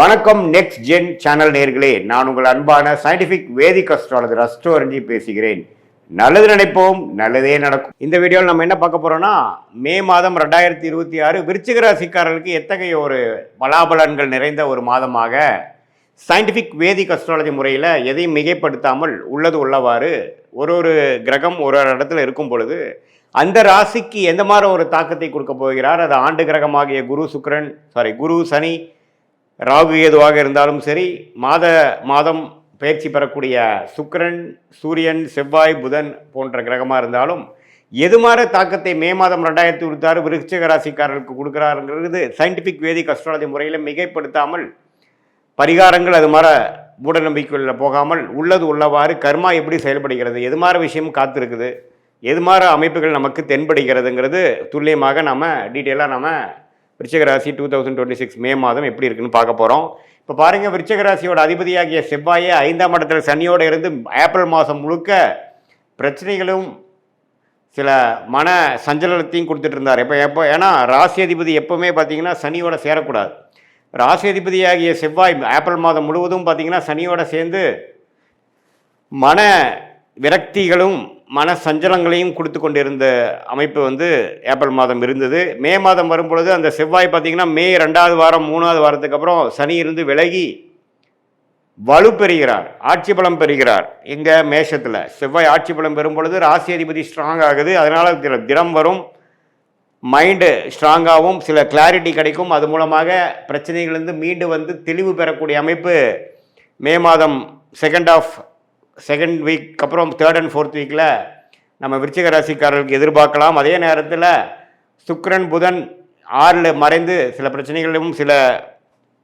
வணக்கம் next gen channel நேர்களே, நான் உங்கள் அன்பான சயின்டிபிக் வேதிக் அஸ்ட்ராலஜர் அஸ்ட்ரோரஞ்சி பேசுகிறேன். நல்லது நினைப்போம், நல்லதே நடக்கும். இந்த வீடியோவில் நம்ம என்ன பார்க்க போறோம்னா, மே மாதம் 2026 விருச்சிக ராசிக்காரர்களுக்கு எத்தகைய ஒரு பலாபலன்கள் நிறைந்த ஒரு மாதமாக சயின்டிபிக் வேதிக் அஸ்ட்ராலஜி முறையில் எதையும் மிகைப்படுத்தாமல் உள்ளது உள்ளவாறு ஒரு கிரகம் ஒரு இடத்துல இருக்கும் பொழுது அந்த ராசிக்கு எந்த மாதிரி ஒரு தாக்கத்தை கொடுக்க போகிறார். அது ஆண்டு கிரகமாகிய குரு சனி ராகு ஏதுவாக இருந்தாலும் சரி, மாதம் பயிற்சி பெறக்கூடிய சுக்கிரன் சூரியன் செவ்வாய் புதன் போன்ற கிரகமாக இருந்தாலும் எது மாதிரி தாக்கத்தை மே மாதம் 2026 விருச்சிக ராசிக்காரர்களுக்கு கொடுக்குறாருங்கிறது சயின்டிபிக் வேதிக் அஸ்ட்ராலஜி முறையில் மிகைப்படுத்தாமல் பரிகாரங்கள் அது மாதிரி மூட நம்பிக்கைகளில் போகாமல் உள்ளது உள்ளவாறு கர்மா எப்படி செயல்படுகிறது, எது மாதிரி விஷயம் காத்திருக்குது, எது மாதிரி அமைப்புகள் நமக்கு தென்படுகிறதுங்கிறது துல்லியமாக நம்ம டீட்டெயிலாக நம்ம விருச்சிக ராசி 2026 மே மாதம் எப்படி இருக்குன்னு பார்க்க போகிறோம். இப்போ பாருங்கள், விருச்சிக ராசியோட அதிபதியாகிய செவ்வாயை 5ஆம் இடத்துல சனியோடு இருந்து ஏப்ரல் மாதம் முழுக்க பிரச்சனைகளும் சில மன சஞ்சலத்தையும் கொடுத்துட்டு இருந்தார். எப்போ ஏன்னா ராசி அதிபதி எப்போவுமே பார்த்தீங்கன்னா சனியோட சேரக்கூடாது. ராசி அதிபதியாகிய செவ்வாய் ஏப்ரல் மாதம் முழுவதும் பார்த்தீங்கன்னா சனியோட சேர்ந்து மன விரக்திகளும் மன சஞ்சலங்களையும் கொடுத்து கொண்டிருந்த அமைப்பு ஏப்ரல் மாதம் இருந்தது. மே மாதம் வரும்பொழுது அந்த செவ்வாய் பார்த்திங்கன்னா மே 2வது வாரம் 3வது வாரத்துக்கு அப்புறம் சனி இருந்து விலகி வலு பெறுகிறார், ஆட்சி பலம் பெறுகிறார். இங்கே மேஷத்தில் செவ்வாய் ஆட்சி பலம் பெறும் பொழுது ராசி அதிபதி ஸ்ட்ராங் ஆகுது. அதனால் திடம் வரும், மைண்டு ஸ்ட்ராங்காகவும் சில கிளாரிட்டி கிடைக்கும். அது மூலமாக பிரச்சனைகளிலிருந்து மீண்டு தெளிவு பெறக்கூடிய அமைப்பு மே மாதம் செகண்ட் வீக் அப்புறம் 3rd and 4th வீக்கில் நம்ம விருச்சிக ராசிக்காரர்களுக்கு எதிர்பார்க்கலாம். அதே நேரத்தில் சுக்கிரன் புதன் 6ல் மறைந்து சில பிரச்சனைகளும் சில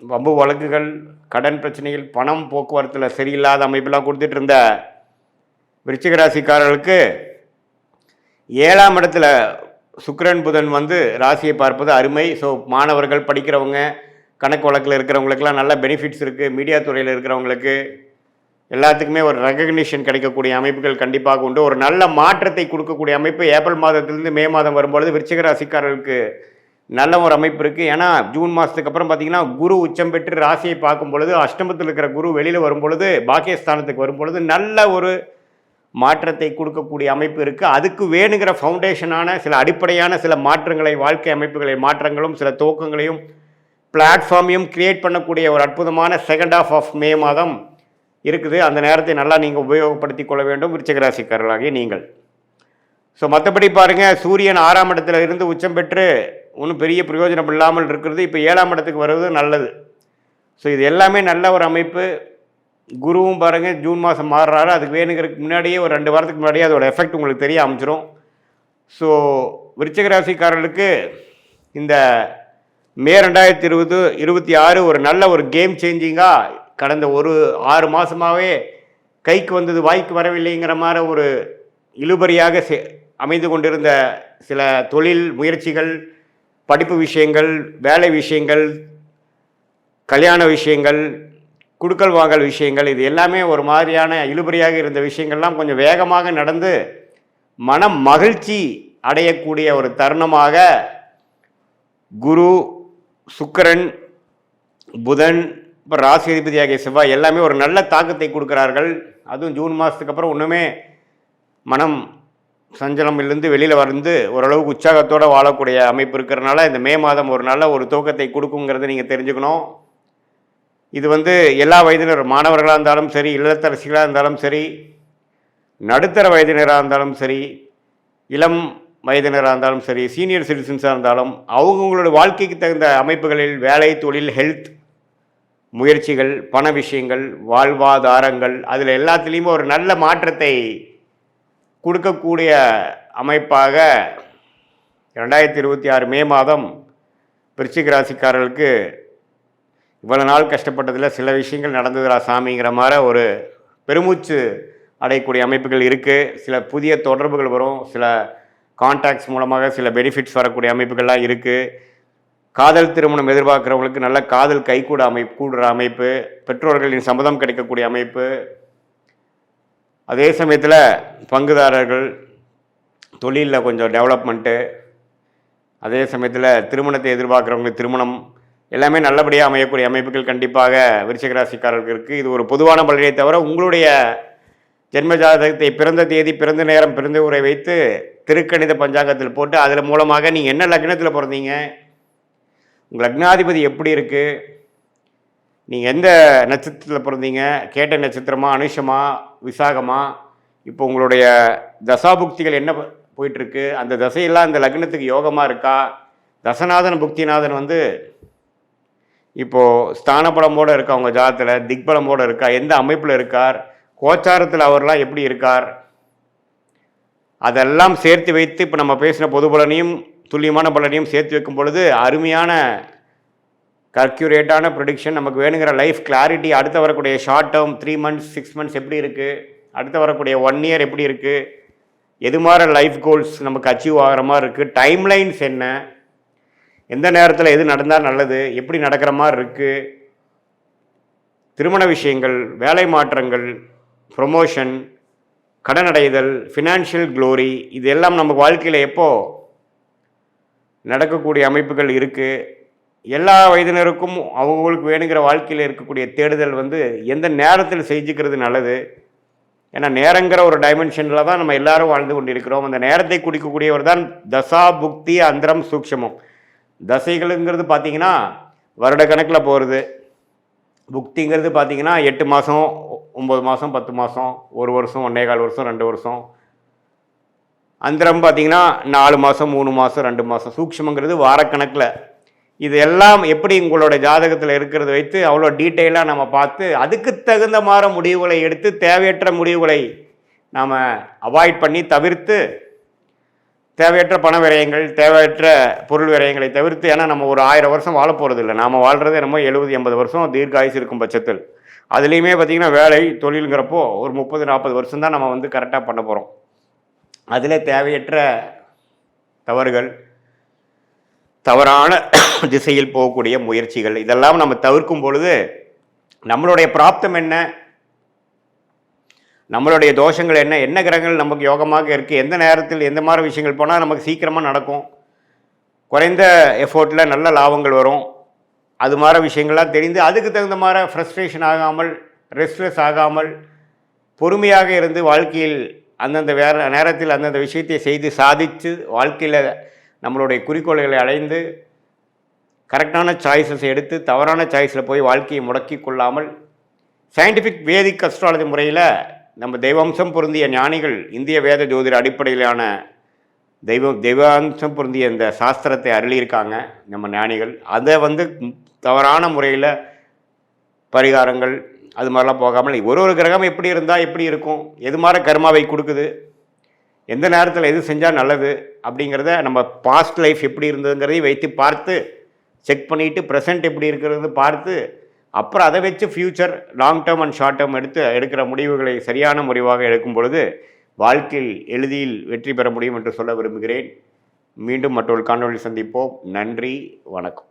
வம்பு வழக்குகள் கடன் பிரச்சனைகள் பணம் போக்குவரத்தில் சரியில்லாத அமைப்பெல்லாம் கொடுத்துட்டு இருந்த விருச்சிக ராசிக்காரர்களுக்கு 7ஆம் இடத்துல சுக்கிரன் புதன் ராசியை பார்ப்பது அருமை. ஸோ மாணவர்கள் படிக்கிறவங்க கணக்கு வழக்கில் இருக்கிறவங்களுக்கெல்லாம் நல்ல பெனிஃபிட்ஸ் இருக்குது. மீடியா துறையில் இருக்கிறவங்களுக்கு எல்லாத்துக்குமே ஒரு ரெகக்னிஷன் கிடைக்கக்கூடிய அமைப்புகள் கண்டிப்பாக உண்டு. ஒரு நல்ல மாற்றத்தை கொடுக்கக்கூடிய அமைப்பு ஏப்ரல் மாதத்திலிருந்து மே மாதம் வரும்பொழுது விருச்சிக ராசிக்காரர்களுக்கு நல்ல ஒரு அமைப்பு இருக்குது. ஏன்னா ஜூன் மாதத்துக்கு அப்புறம் பார்த்திங்கன்னா குரு உச்சம் பெற்று ராசியை பார்க்கும் பொழுது அஷ்டமத்தில் இருக்கிற குரு வெளியில் வரும்பொழுது பாக்கியஸ்தானத்துக்கு வரும்பொழுது நல்ல ஒரு மாற்றத்தை கொடுக்கக்கூடிய அமைப்பு இருக்குது. அதுக்கு வேணுங்கிற ஃபவுண்டேஷனான சில அடிப்படையான சில மாற்றங்களை, வாழ்க்கை அமைப்புகளை மாற்றங்களும் சில துவக்கங்களையும் பிளாட்ஃபார்மையும் கிரியேட் பண்ணக்கூடிய ஒரு அற்புதமான செகண்ட் ஹாஃப் ஆஃப் மே மாதம் இருக்குது. அந்த நேரத்தை நல்லா நீங்கள் உபயோகப்படுத்தி கொள்ள வேண்டும் விருச்சிக ராசிக்காரர்களாகிய நீங்கள். ஸோ மற்றபடி பாருங்கள், சூரியன் 6ஆம் இடத்துல இருந்து உச்சம் பெற்று ஒன்றும் பெரிய பிரயோஜனம் இல்லாமல் இருக்கிறது. இப்போ 7ஆம் இடத்துக்கு வருவது நல்லது. ஸோ இது எல்லாமே நல்ல ஒரு அமைப்பு. குருவும் பாருங்கள் ஜூன் மாதம் மாறுறாரு. அதுக்கு வேணுங்கிறதுக்கு முன்னாடியே ஒரு 2 வாரத்துக்கு முன்னாடியே அதோட எஃபெக்ட் உங்களுக்கு தெரிய ஆரம்பிச்சிடும். ஸோ விருச்சிக ராசிக்காரர்களுக்கு இந்த மே 2026 ஒரு நல்ல ஒரு கேம் சேஞ்சிங்காக கடந்த ஒரு 6 மாதமாகவே கைக்கு வந்தது வாய்க்கு வரவில்லைங்கிற மாதிரி ஒரு இழுபறியாக அமைந்து கொண்டிருந்த சில தொழில் முயற்சிகள், படிப்பு விஷயங்கள், வேலை விஷயங்கள், கல்யாண விஷயங்கள், குடுக்கல் வாங்கல் விஷயங்கள், இது எல்லாமே ஒரு மாதிரியான இழுபறியாக இருந்த விஷயங்கள்லாம் கொஞ்சம் வேகமாக நடந்து மன மகிழ்ச்சி அடையக்கூடிய ஒரு தருணமாக குரு சுக்கிரன் புதன் இப்போ ராசி அதிபதியாகிய செவ்வாய் எல்லாமே ஒரு நல்ல தாக்கத்தை கொடுக்குறார்கள். அதுவும் ஜூன் மாதத்துக்கு அப்புறம் ஒன்றுமே மனம் சஞ்சலமிலிருந்து வெளியில் ஓரளவுக்கு உற்சாகத்தோடு வாழக்கூடிய அமைப்பு இருக்கிறதுனால இந்த மே மாதம் ஒரு நல்ல ஒரு துவக்கத்தை கொடுக்குங்கிறத நீங்கள் தெரிஞ்சுக்கணும். இது எல்லா வயதினரும், மாணவர்களாக இருந்தாலும் சரி, இல்லத்தரசிகளாக இருந்தாலும் சரி, நடுத்தர வயதினராக இருந்தாலும் சரி, இளம் வயதினராக இருந்தாலும் சரி, சீனியர் சிட்டிசன்ஸாக இருந்தாலும் அவங்கவுங்களோட வாழ்க்கைக்கு தகுந்த அமைப்புகளில் வேலை, தொழில், ஹெல்த் முயற்சிகள், பண விஷயங்கள், வாழ்வாதாரங்கள், அதில் எல்லாத்துலேயுமே ஒரு நல்ல மாற்றத்தை கொடுக்கக்கூடிய அமைப்பாக 2026 மே மாதம் விருச்சிக ராசிக்காரர்களுக்கு இவ்வளோ நாள் கஷ்டப்பட்டதில் சில விஷயங்கள் நடந்ததுரா சாமிங்கிற மாதிரி ஒரு பெருமூச்சு அடையக்கூடிய அமைப்புகள் இருக்குது. சில புதிய தொடர்புகள் வரும், சில கான்டாக்ட்ஸ் மூலமாக சில பெனிஃபிட்ஸ் வரக்கூடிய அமைப்புகள்லாம் இருக்குது. காதல் திருமணம் எதிர்பார்க்குறவங்களுக்கு நல்ல காதல் கூடுற அமைப்பு, பெற்றோர்களின் சம்மதம் கிடைக்கக்கூடிய அமைப்பு. அதே சமயத்தில் பங்குதாரர்கள் தொழிலில் கொஞ்சம் டெவலப்மெண்ட்டு, அதே சமயத்தில் திருமணத்தை எதிர்பார்க்குறவங்களுக்கு திருமணம், எல்லாமே நல்லபடியாக அமையக்கூடிய அமைப்புகள் கண்டிப்பாக விருச்சிக ராசிக்காரர்களுக்கு இருக்குது. இது ஒரு பொதுவான பலனை தவிர உங்களுடைய ஜென்ம ஜாதகத்தை பிறந்த தேதி, பிறந்த நேரம், பிறந்த ஊரை வைத்து திருக்கணித பஞ்சாங்கத்தில் போட்டு அதில் மூலமாக நீங்கள் என்ன லக்னத்தில் பிறந்தீங்க, உங்கள் லக்னாதிபதி எப்படி இருக்குது, நீங்கள் எந்த நட்சத்திரத்தில் பிறந்தீங்க, கேட்ட நட்சத்திரமா, அனுஷமா, விசாகமா, இப்போ உங்களுடைய தசாபுக்திகள் என்ன போயிட்டுருக்கு, அந்த தசையெல்லாம் அந்த லக்னத்துக்கு யோகமாக இருக்கா, தசநாதன் புக்திநாதன் வந்து இப்போது ஸ்தானபலமோடு இருக்கா, உங்கள் ஜாதத்தில் திக்பலமோடு இருக்கா, எந்த அமைப்பில் இருக்கார், கோச்சாரத்தில் அவர்லாம் எப்படி இருக்கார், அதெல்லாம் சேர்த்து வைத்து இப்போ நம்ம பேசின பொது பலனையும் துல்லியமான பலனையும் சேர்த்து வைக்கும் பொழுது அருமையான கர்க்யூரேட்டான ப்ரொடிக்ஷன் நமக்கு வேணுங்கிற லைஃப் கிளாரிட்டி. அடுத்து வரக்கூடிய ஷார்ட் டேர்ம் 3 months 6 months எப்படி இருக்குது, அடுத்து வரக்கூடிய 1 year எப்படி இருக்குது, எது மாதிரி லைஃப் கோல்ஸ் நமக்கு அச்சீவ் ஆகிற மாதிரி இருக்குது, டைம்லைன்ஸ் என்ன, எந்த நேரத்தில் எது நடந்தால் நல்லது, எப்படி நடக்கிற மாதிரி இருக்குது, திருமண விஷயங்கள், வேலை மாற்றங்கள், ப்ரொமோஷன், கடன் அடைதல், ஃபினான்ஷியல் க்ளோரி, இது எல்லாம் நமக்கு வாழ்க்கையில் எப்போ நடக்கக்கூடிய அமைப்புகள் இருக்குது. எல்லா வயதினருக்கும் அவங்களுக்கு வேணுங்கிற வாழ்க்கையில் இருக்கக்கூடிய தேடுதல் வந்து எந்த நேரத்தில் செஞ்சுக்கிறது நல்லது. ஏன்னா நேரங்கிற ஒரு டைமென்ஷனில் தான் நம்ம எல்லாரும் வாழ்ந்து கொண்டு இருக்கிறோம். அந்த நேரத்தை குடிக்கக்கூடியவர் தான் தசா புக்தி அந்தரம் சூக்ஷமம். தசைகளுங்கிறது பார்த்திங்கன்னா வருட கணக்கில் போகிறது, புக்திங்கிறது பார்த்திங்கன்னா 8 மாதம் 9 மாதம் 10 மாதம் 1 வருஷம் 1.25 வருஷம் 2 வருஷம், அந்தரம் பார்த்திங்கன்னா 4 மாதம் 3 மாதம் 2 மாதம், சூக்ஷமங்கிறது வாரக்கணக்கில். இது எல்லாம் எப்படி உங்களோட ஜாதகத்தில் இருக்கிறத வைத்து அவ்வளோ டீட்டெயிலாக நம்ம பார்த்து அதுக்கு தகுந்த மாதிரி முடிவுகளை எடுத்து தேவையற்ற முடிவுகளை நாம் அவாய்ட் பண்ணி தவிர்த்து தேவையற்ற பண விரயங்கள், தேவையற்ற பொருள் விரயங்களை தவிர்த்து, ஏன்னா நம்ம ஒரு 1000 வருஷம் வாழ போகிறது இல்லை, நாம் வாழ்கிறது நம்ம 70-80 வருஷம் தீர்க்காயுசு இருக்கும் பட்சத்தில். அதுலேயுமே பார்த்திங்கன்னா வேலை தொழிலுங்கிறப்போ ஒரு 30-40 வருஷம் தான் நம்ம வந்து கரெக்டாக பண்ண போகிறோம். அதில் தேவையற்ற தவறுகள், தவறான திசையில் போகக்கூடிய முயற்சிகள், இதெல்லாம் நம்ம தவிர்க்கும் பொழுது நம்மளுடைய பிராப்தம் என்ன, நம்மளுடைய தோஷங்கள் என்ன, என்ன கிரகங்கள் நமக்கு யோகமாக இருக்குது, எந்த நேரத்தில் எந்த மாதிரி விஷயங்கள் போனால் நமக்கு சீக்கிரமாக நடக்கும், குறைந்த எஃபோர்ட்டில் நல்ல லாபங்கள் வரும், அது மாதிரி விஷயங்கள்லாம் தெரிந்து அதுக்கு தகுந்த மாதிரி ஃப்ரஸ்ட்ரேஷன் ஆகாமல், ரெஸ்ட்லெஸ் ஆகாமல், பொறுமையாக இருந்து வாழ்க்கையில் அந்தந்த நேரத்தில் அந்தந்த விஷயத்தை செய்து சாதித்து வாழ்க்கையில் நம்மளுடைய குறிக்கோள்களை அடைந்து கரெக்டான சாய்ஸஸ் எடுத்து தவறான சாய்ஸில் போய் வாழ்க்கையை முடக்கி கொள்ளாமல் சயின்டிஃபிக் வேதிக் அஸ்ட்ராலஜி முறையில் நம்ம தெய்வாம்சம் பொருந்திய ஞானிகள் இந்திய வேத ஜோதிட அடிப்படையிலான தெய்வாம்சம் பொருந்திய இந்த சாஸ்திரத்தை அருளியிருக்காங்க நம்ம ஞானிகள். அதை வந்து தவறான முறையில் பரிகாரங்கள் அது மாதிரிலாம் போகாமல் ஒரு கிரகம் எப்படி இருந்தால் எப்படி இருக்கும், எது மாதிரி கர்மாவை கொடுக்குது, எந்த நேரத்தில் எது செஞ்சால் நல்லது அப்படிங்கிறத நம்ம பாஸ்ட் லைஃப் எப்படி இருந்ததுங்கிறதையும் வைத்து பார்த்து செக் பண்ணிவிட்டு ப்ரெசென்ட் எப்படி இருக்கிறது பார்த்து அப்புறம் அதை வச்சு future long term and short term எடுக்கிற முடிவுகளை சரியான முடிவாக எடுக்கும் பொழுது வாழ்க்கையில் எளிதில் வெற்றி பெற முடியும் என்று சொல்ல விரும்புகிறேன். மீண்டும் மற்றொரு காணொளி சந்திப்போம். நன்றி, வணக்கம்.